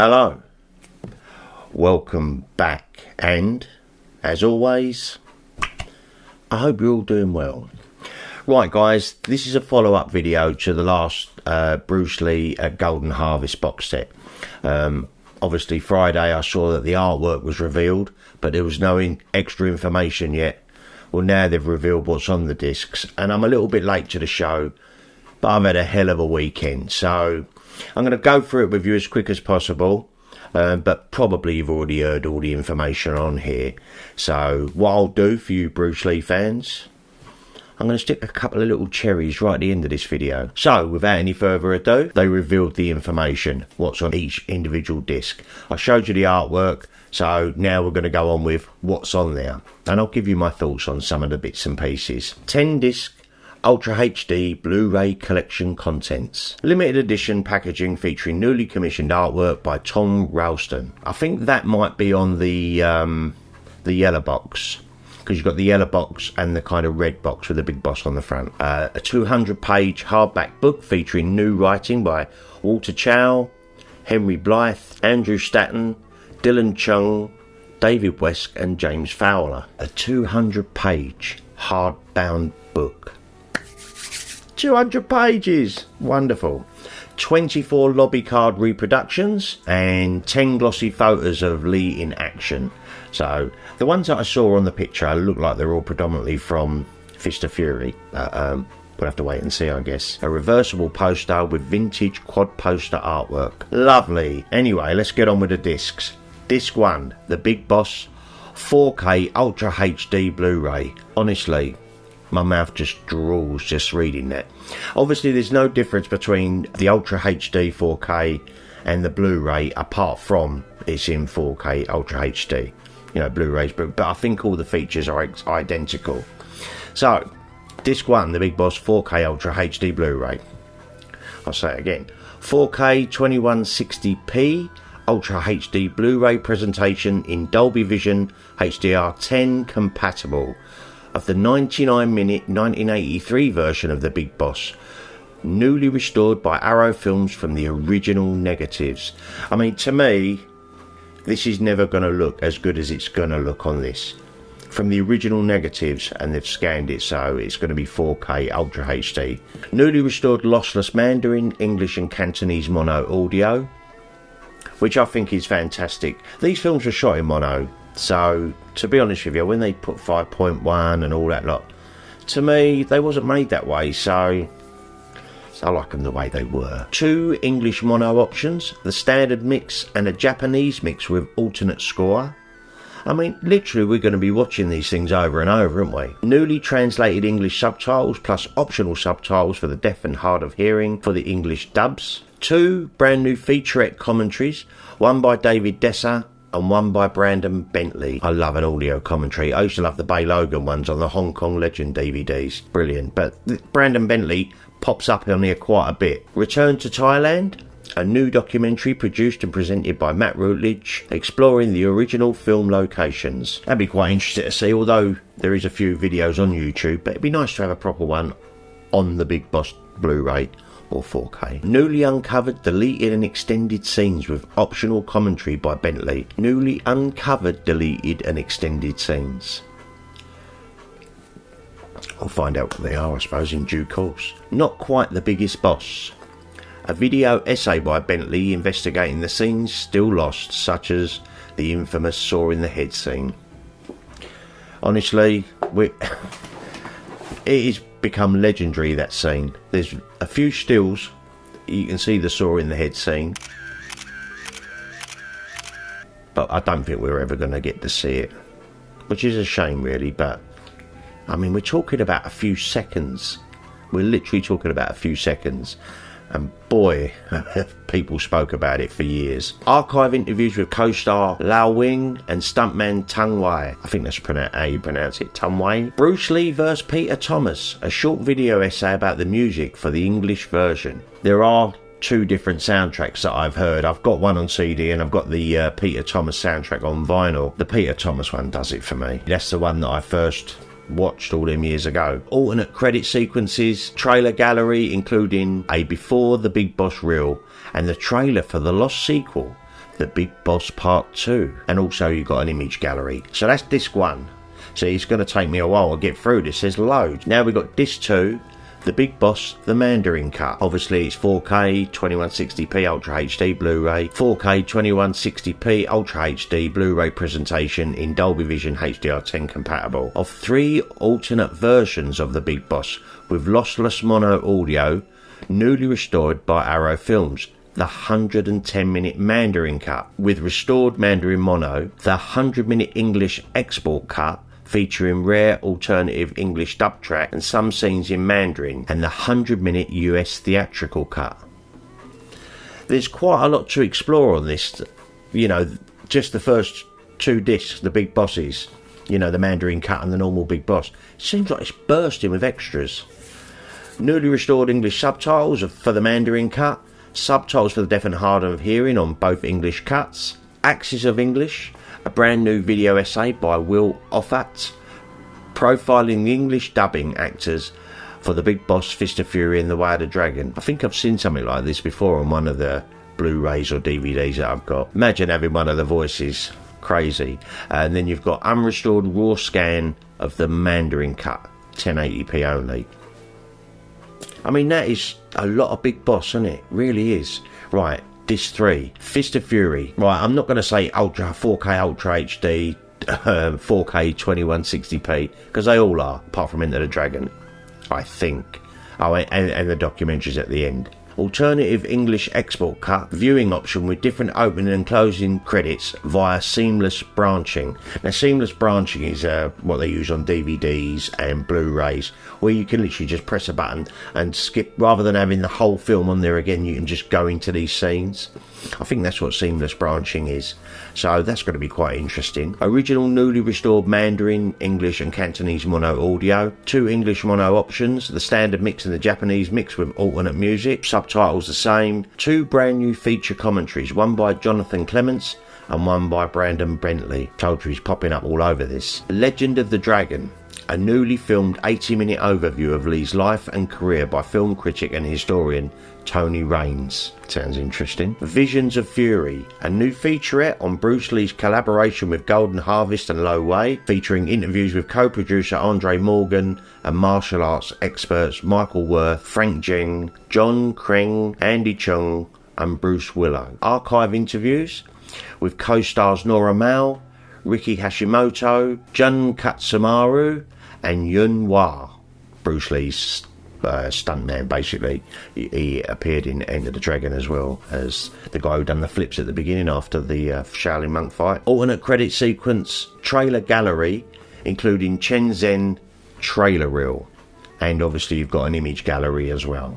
Hello, welcome back, and as always, I hope you're all doing well. Right guys, this is a follow-up video to the last Bruce Lee Golden Harvest box set. Obviously Friday I saw that the artwork was revealed, but there was no extra information yet. Well, now they've revealed what's on the discs, and I'm a little bit late to the show, but I've had a hell of a weekend, so I'm going to go through it with you as quick as possible, but probably you've already heard all the information on here. So what I'll do for you Bruce Lee fans, I'm going to stick a couple of little cherries right at the end of this video. So without any further ado, they revealed the information, what's on each individual disc. I showed you the artwork, so now we're going to go on with what's on there, and I'll give you my thoughts on some of the bits and pieces. 10 disc Ultra HD Blu-ray collection contents. Limited edition packaging featuring newly commissioned artwork by Tom Ralston. I think that might be on the yellow box, because you've got the yellow box and the kind of red box with the big boss on the front. A 200-page hardback book featuring new writing by Walter Chow, Henry Blythe, Andrew Stanton, Dylan Chung, David West and James Fowler. A 200-page hardbound book. 200 pages, wonderful. 24 lobby card reproductions and 10 glossy photos of Lee in action. So the ones that I saw on the picture look like they're all predominantly from Fist of Fury. We'll have to wait and see, I guess. A reversible poster with vintage quad poster artwork. Lovely. Anyway, let's get on with the discs. Disc 1, The Big Boss 4K Ultra HD Blu-ray. Honestly, my mouth just drools just reading that. Obviously there's no difference between the Ultra HD 4K and the Blu-ray, apart from it's in 4K Ultra HD, you know, Blu-rays, but I think all the features are identical. So disc 1, The Big Boss 4K Ultra HD Blu-ray. I'll say it again, 4K 2160p Ultra HD Blu-ray presentation in Dolby Vision HDR10 compatible of the 99-minute 1983 version of The Big Boss, newly restored by Arrow Films from the original negatives. I mean, to me, this is never going to look as good as it's going to look on this. From the original negatives, and they've scanned it, so it's going to be 4K Ultra HD. Newly restored lossless Mandarin, English and Cantonese mono audio, which I think is fantastic. These films were shot in mono, so to be honest with you, when they put 5.1 and all that lot, to me they wasn't made that way, so I like them the way they were. 2 English mono options, the standard mix and a Japanese mix with alternate score. I mean, literally we're going to be watching these things over and over, aren't we? Newly translated English subtitles plus optional subtitles for the deaf and hard of hearing for the English dubs. 2 brand new featurette commentaries, one by David Desser and one by Brandon Bentley. I love an audio commentary. I used to love the Bay Logan ones on the Hong Kong Legend DVDs. Brilliant. But Brandon Bentley pops up on here quite a bit. Return to Thailand, a new documentary produced and presented by Matt Routledge, exploring the original film locations. That'd be quite interesting to see, although there is a few videos on YouTube, but it'd be nice to have a proper one on the Big Boss Blu-ray or 4K. Newly uncovered, deleted and extended scenes with optional commentary by Bentley. Newly uncovered, deleted and extended scenes. I'll find out what they are, I suppose, in due course. Not Quite the Biggest Boss. A video essay by Bentley investigating the scenes still lost, such as the infamous Saw in the Head scene. Honestly, it is become legendary, that scene. There's a few stills, you can see the Saw in the Head scene, but I don't think we're ever going to get to see it, which is a shame really. But I mean, we're talking about a few seconds. We're literally talking about a few seconds, and boy, people spoke about it for years. Archive interviews with co-star Lau Wing and stuntman Tung Wei. I think that's how you pronounce it, Tung Wei. Bruce Lee vs Peter Thomas, a short video essay about the music for the English version. There are 2 different soundtracks that I've heard. I've got one on CD and I've got the Peter Thomas soundtrack on vinyl. The Peter Thomas one does it for me. That's the one that I first watched all them years ago. Alternate credit sequences, trailer gallery including a Before the Big Boss reel and the trailer for the Lost sequel, The Big Boss Part 2. And also you've got an image gallery. So that's disc 1. So it's going to take me a while to get through this. There's loads. Now we've got disc 2. The Big Boss, the Mandarin cut. Obviously it's 4K 2160p Ultra HD Blu-ray, 4K 2160p Ultra HD Blu-ray presentation in Dolby Vision HDR10 compatible, of 3 alternate versions of the Big Boss with lossless mono audio, newly restored by Arrow Films. The 110-minute Mandarin cut with restored Mandarin mono, the 100-minute English export cut featuring rare alternative English dub track and some scenes in Mandarin, and the 100-minute US theatrical cut. There's quite a lot to explore on this, you know, just the first 2 discs, the Big Bosses, you know, the Mandarin cut and the normal Big Boss. Seems like it's bursting with extras. Newly restored English subtitles for the Mandarin cut, subtitles for the deaf and hard of hearing on both English cuts, Axis of English, a brand new video essay by Will Offat, profiling the English dubbing actors for the Big Boss, Fist of Fury and The Way of the Dragon. I think I've seen something like this before on one of the Blu-rays or DVDs that I've got. Imagine having one of the voices. Crazy. And then you've got unrestored raw scan of the Mandarin cut, 1080p only. I mean, that is a lot of Big Boss, isn't it? Really is. Right. Disc 3, Fist of Fury. Right, I'm not going to say 4K Ultra HD, 4K 2160p, because they all are, apart from Enter the Dragon, I think. Oh, and the documentaries at the end. Alternative English export cut, viewing option with different opening and closing credits via seamless branching. Now, seamless branching is what they use on DVDs and Blu-rays, where you can literally just press a button and skip, rather than having the whole film on there again, you can just go into these scenes. I think that's what seamless branching is. So that's going to be quite interesting. Original newly restored Mandarin, English and Cantonese mono audio. 2 English mono options, the standard mix and the Japanese mix with alternate music. Subtitles the same. 2 brand new feature commentaries, one by Jonathan Clements and one by Brandon Bentley. Told you he's popping up all over this. Legend of the Dragon. A newly filmed 80-minute overview of Lee's life and career by film critic and historian Tony Raines. Sounds interesting. Visions of Fury, a new featurette on Bruce Lee's collaboration with Golden Harvest and Lo Wei, featuring interviews with co-producer Andre Morgan and martial arts experts Michael Worth, Frank Jing, John Kreng, Andy Chung and Bruce Willow. Archive interviews with co-stars Nora Mao, Riki Hashimoto, Jun Katsumaru and Yun Hua, Bruce Lee's stuntman basically. He appeared in Enter the Dragon as well as the guy who done the flips at the beginning after the Shaolin monk fight. Alternate credit sequence, trailer gallery including Chen Zhen trailer reel, and obviously you've got an image gallery as well.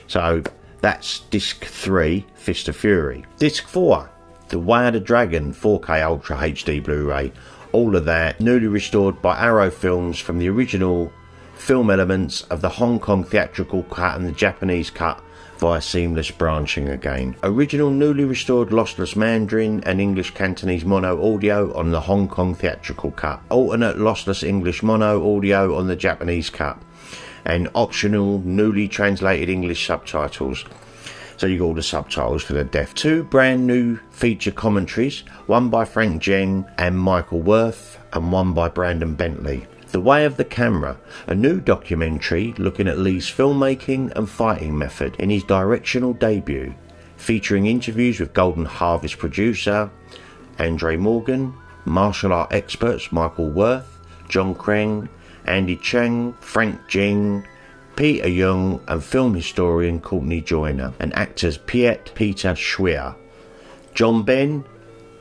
So that's disc 3, Fist of Fury. Disc 4, The Way of the Dragon 4K Ultra HD Blu-ray. All of that newly restored by Arrow Films from the original film elements of the Hong Kong theatrical cut and the Japanese cut via seamless branching again. Original newly restored lossless Mandarin and English Cantonese mono audio on the Hong Kong theatrical cut. Alternate lossless English mono audio on the Japanese cut. And optional newly translated English subtitles. So you got all the subtitles for the deaf. 2 brand new feature commentaries, one by Frank Jing and Michael Worth, and one by Brandon Bentley. The Way of the Camera, a new documentary looking at Lee's filmmaking and fighting method in his directional debut, featuring interviews with Golden Harvest producer Andre Morgan, martial art experts Michael Worth, John Kreng, Andy Cheng, Frank Jing, Peter Young and film historian Courtney Joyner, and actors Piet Peter Schwer, John Ben,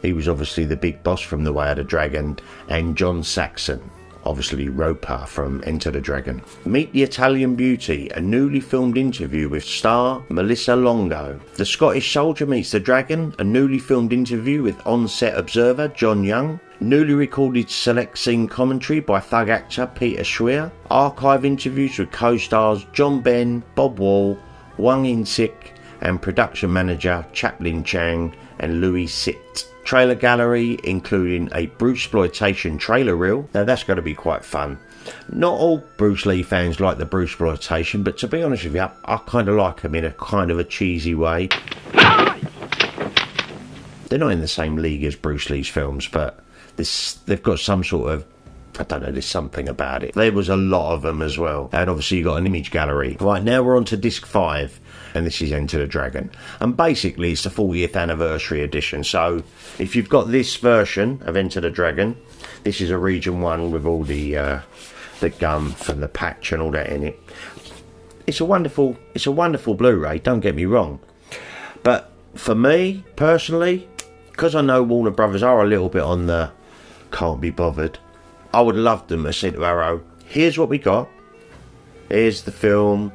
he was obviously the Big Boss from The Way of the Dragon, and John Saxon, obviously Roper from Enter the Dragon. Meet the Italian Beauty, a newly filmed interview with star Melissa Longo. The Scottish Soldier Meets the Dragon, a newly filmed interview with on-set observer John Young. Newly recorded select scene commentary by thug actor Peter Schwer. Archive interviews with co-stars John Ben, Bob Wall, Wang In-sik and production manager Chaplin Chang and Louis Sitt. Trailer gallery including a Bruceploitation trailer reel. Now that's going to be quite fun. Not all Bruce Lee fans like the Bruceploitation, but to be honest with you, I kind of like him in a kind of a cheesy way. They're not in the same league as Bruce Lee's films, but they've got some sort of, I don't know, there's something about it. There was a lot of them as well. And obviously you got an image gallery. Right, now we're on to disc 5, and this is Enter the Dragon. And basically it's the 40th anniversary edition. So if you've got this version of Enter the Dragon, this is a region 1 with all the gum from the patch and all that in it. It's a wonderful Blu-ray, don't get me wrong. But for me, personally, because I know Warner Brothers are a little bit on the can't be bothered, I would love them to say to Arrow, here's what we got, here's the film,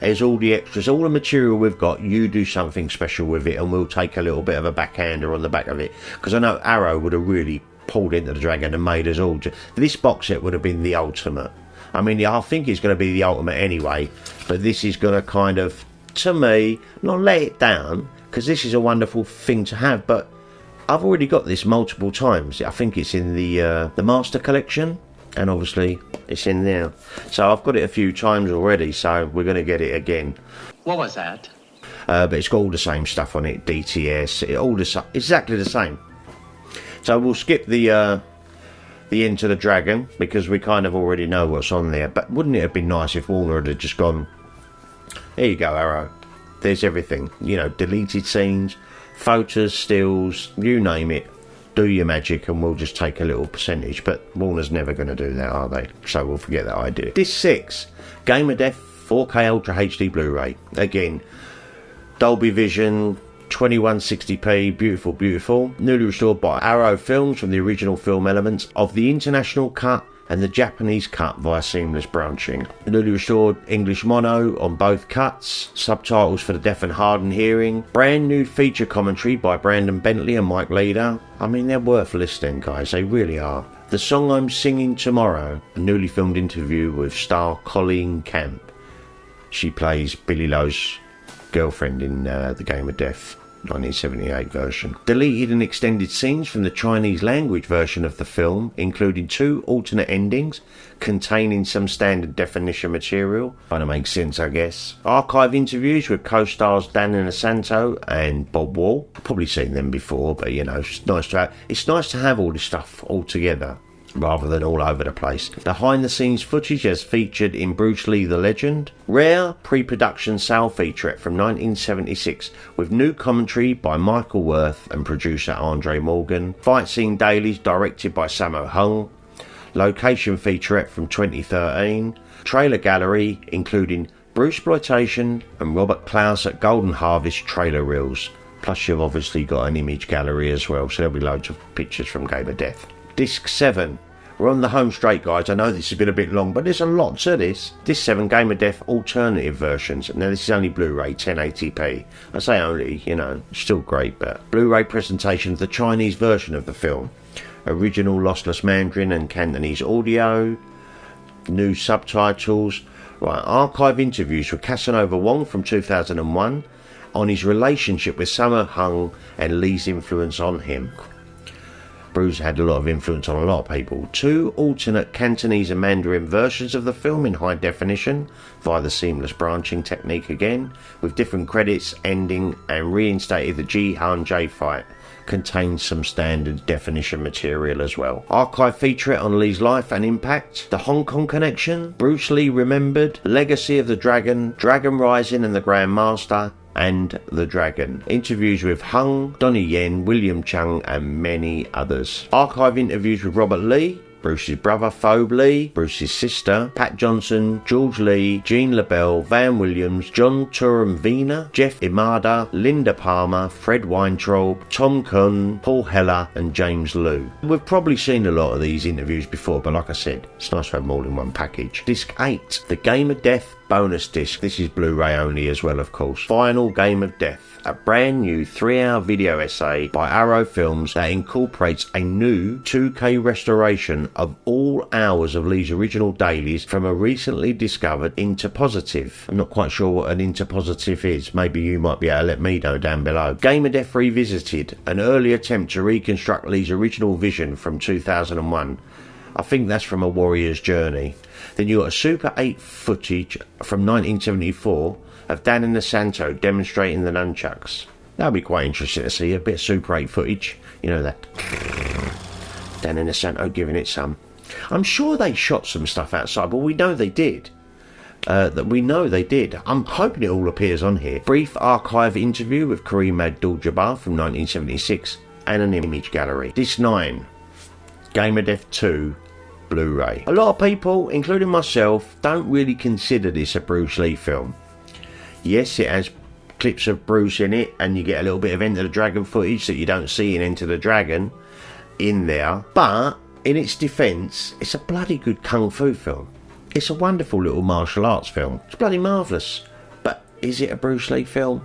here's all the extras, all the material we've got, you do something special with it and we'll take a little bit of a backhander on the back of it. Because I know Arrow would have really pulled into the Dragon and made us all. This box set would have been the ultimate. I mean, I think it's going to be the ultimate anyway, but this is going to kind of, to me, not let it down, because this is a wonderful thing to have, but I've already got this multiple times. I think it's in the Master Collection, and obviously it's in there. So I've got it a few times already, so we're going to get it again. What was that? But it's got all the same stuff on it, DTS, exactly the same. So we'll skip the Enter the Dragon, because we kind of already know what's on there. But wouldn't it have been nice if Warner had just gone, here you go, Arrow, there's everything, you know, deleted scenes, photos, stills, you name it, do your magic and we'll just take a little percentage. But Warner's never going to do that, are they? So we'll forget that idea. Disc 6, Game of Death 4K Ultra HD Blu-ray. Again, Dolby Vision, 2160p, beautiful, newly restored by Arrow Films from the original film elements of the international cut and the Japanese cut via seamless branching. Newly restored English mono on both cuts, subtitles for the deaf and hard of hearing, brand new feature commentary by Brandon Bentley and Mike Leader. I mean, they're worth listening, guys, they really are. The Song I'm Singing Tomorrow, a newly filmed interview with star Colleen Camp. She plays Billy Lowe's girlfriend in the Game of Death 1978 version. Deleted and extended scenes from the Chinese language version of the film, including 2 alternate endings containing some standard definition material. Kind of makes sense, I guess. Archive interviews with co-stars Dan Inosanto and Bob Wall. I've probably seen them before, but you know, it's nice to have all this stuff all together, rather than all over the place. Behind the scenes footage as featured in Bruce Lee the Legend. Rare pre-production sale featurette from 1976 with new commentary by Michael Worth and producer Andre Morgan. Fight scene dailies directed by Sammo Hung. Location featurette from 2013. Trailer gallery including Bruceploitation and Robert Klaus at Golden Harvest trailer reels. Plus you've obviously got an image gallery as well, so there'll be loads of pictures from Game of Death. Disc 7. We're on the home straight, guys. I know this has been a bit long, but there's a lot to this. Disc 7 Game of Death alternative versions. Now this is only Blu-ray 1080p. I say only, you know, still great, but Blu-ray presentation of the Chinese version of the film. Original lossless Mandarin and Cantonese audio. New subtitles. Right, archive interviews with Casanova Wong from 2001 on his relationship with Sammo Hung and Lee's influence on him. Bruce had a lot of influence on a lot of people. 2 alternate Cantonese and Mandarin versions of the film in high definition via the seamless branching technique again, with different credits, ending and reinstated the Ji Han J fight. Contains some standard definition material as well. Archive featurette on Lee's life and impact. The Hong Kong Connection, Bruce Lee Remembered, Legacy of the Dragon, Dragon Rising and the Grand Master, and the Dragon. Interviews with Hung, Donnie Yen, William Chung and many others. Archive interviews with Robert Lee, Bruce's brother Phoebe Lee, Bruce's sister Pat Johnson, George Lee, Jean LaBelle, Van Williams, John Turam Vina, Jeff Imada, Linda Palmer, Fred Weintraub, Tom Kuhn, Paul Heller and James Liu. We've probably seen a lot of these interviews before, but like I said, it's nice to have them all in one package. Disc 8, The Game of Death bonus disc. This is Blu-ray only as well, of course. Final Game of Death, a brand new 3-hour video essay by Arrow Films that incorporates a new 2K restoration of all hours of Lee's original dailies from a recently discovered interpositive. I'm not quite sure what an interpositive is. Maybe you might be able to let me know down below. Game of Death Revisited, an early attempt to reconstruct Lee's original vision from 2001. I think that's from A Warrior's Journey. Then you got a Super 8 footage from 1974 of Dan Inosanto demonstrating the nunchucks. That'll be quite interesting to see. A bit of Super 8 footage, you know, that Dan Inosanto giving it some. I'm sure they shot some stuff outside, but we know they did. I'm hoping it all appears on here. Brief archive interview with Kareem Abdul-Jabbar from 1976 and an image gallery. Disc 9, Game of Death 2 Blu-ray. A lot of people, including myself, don't really consider this a Bruce Lee film. Yes, it has clips of Bruce in it, and you get a little bit of Enter the Dragon footage that you don't see in Enter the Dragon in there, but in its defence, it's a bloody good kung fu film. It's a wonderful little martial arts film. It's bloody marvellous. But is it a Bruce Lee film?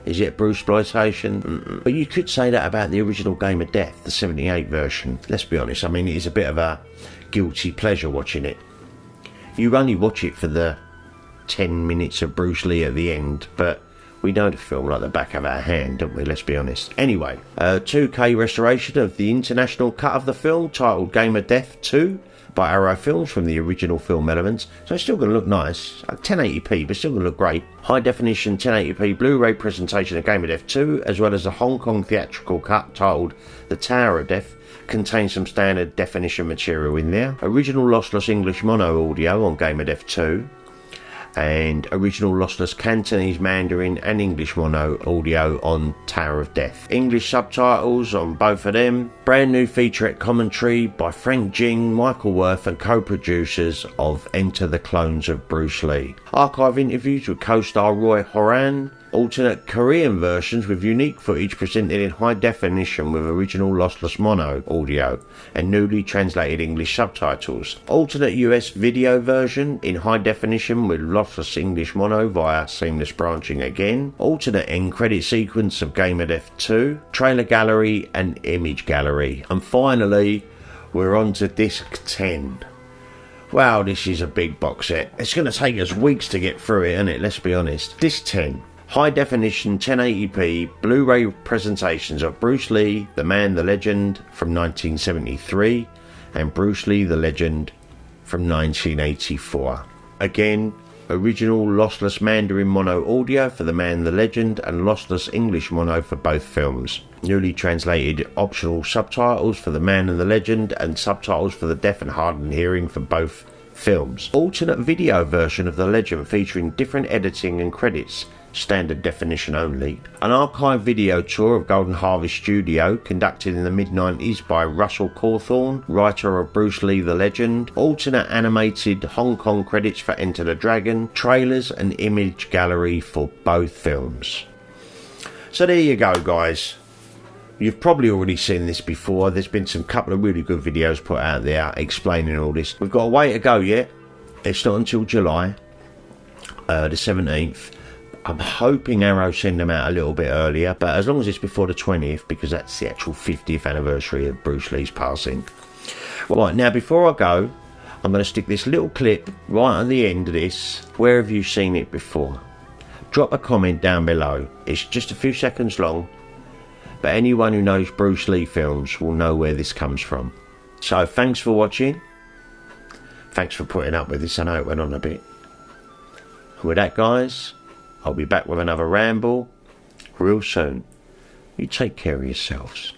Is it Bruceploitation? But you could say that about the original Game of Death, the 78 version. Let's be honest, I mean, it is a bit of a guilty pleasure watching it. You only watch it for the 10 minutes of Bruce Lee at the end, but we know the film like the back of our hand, don't we? Let's be honest. Anyway, 2K restoration of the international cut of the film, titled Game of Death 2, by Arrow Films from the original film elements, so it's still going to look nice. 1080p, but still going to look great. High definition 1080p Blu-ray presentation of Game of Death 2, as well as a Hong Kong theatrical cut titled The Tower of Death, contains some standard definition material in there. Original lossless English mono audio on Game of Death 2, and original lossless Cantonese Mandarin and English mono audio on Tower of Death. English subtitles on both of them. Brand new featurette commentary by Frank Jing, Michael Worth and co-producers of Enter the Clones of Bruce Lee. Archive interviews with co-star Roy Horan. Alternate Korean versions with unique footage presented in high definition with original lossless mono audio and newly translated English subtitles. Alternate US video version in high definition with lossless English mono via seamless branching again. Alternate end credit sequence of Game of Death 2. Trailer gallery and image gallery. And finally, we're on to disc 10. Wow, this is a big box set. It's going to take us weeks to get through it, isn't it? Let's be honest. Disc 10. High definition 1080p Blu-ray presentations of Bruce Lee, the Man, the Legend from 1973 and Bruce Lee, the Legend from 1984. Again, original lossless Mandarin mono audio for the Man, the Legend and lossless English mono for both films. Newly translated optional subtitles for the Man and the Legend and subtitles for the deaf and hard of hearing for both films. Alternate video version of The Legend featuring different editing and credits, standard definition only. An archive video tour of Golden Harvest Studio conducted in the mid-90s by Russell Cawthorne, writer of Bruce Lee the Legend. Alternate animated Hong Kong credits for Enter the Dragon. Trailers and image gallery for both films. So there you go, guys. You've probably already seen this before. There's been some couple of really good videos put out there explaining all this. We've got a way to go yet. It's not until July the 17th. I'm hoping Arrow send them out a little bit earlier, but as long as it's before the 20th, because that's the actual 50th anniversary of Bruce Lee's passing. Right, now before I go, I'm going to stick this little clip right at the end of this. Where have you seen it before? Drop a comment down below. It's just a few seconds long, but anyone who knows Bruce Lee films will know where this comes from. So thanks for watching. Thanks for putting up with this. I know it went on a bit. With that, guys, I'll be back with another ramble real soon. You take care of yourselves.